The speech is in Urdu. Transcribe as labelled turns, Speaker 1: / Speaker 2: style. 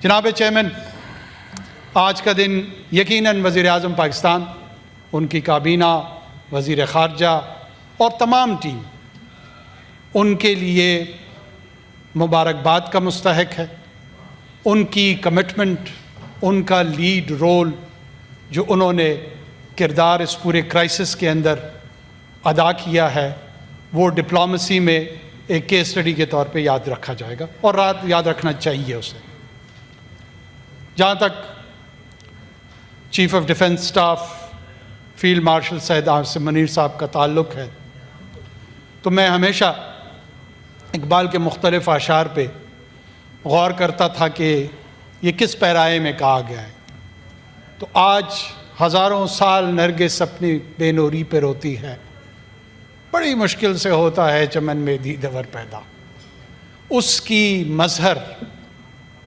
Speaker 1: جناب چیئرمین، آج کا دن یقیناً وزیر اعظم پاکستان، ان کی کابینہ، وزیر خارجہ اور تمام ٹیم ان کے لیے مبارکباد کا مستحق ہے۔ ان کی کمٹمنٹ، ان کا لیڈ رول جو انہوں نے کردار اس پورے کرائسس کے اندر ادا کیا ہے، وہ ڈپلومیسی میں ایک کیس اسٹڈی کے طور پہ یاد رکھا جائے گا اور یاد رکھنا چاہیے اسے۔ جہاں تک chief of defence staff field marshal Syed Asim Munir صاحب کا تعلق ہے، تو میں ہمیشہ اقبال کے مختلف اشعار پہ غور کرتا تھا کہ یہ کس پیرائے میں کہا گیا ہے۔ تو آج ہزاروں سال نرگس اپنی بے نوری پہ روتی ہے، بڑی مشکل سے ہوتا ہے چمن میں دیدور پیدا۔ اس کی مظہر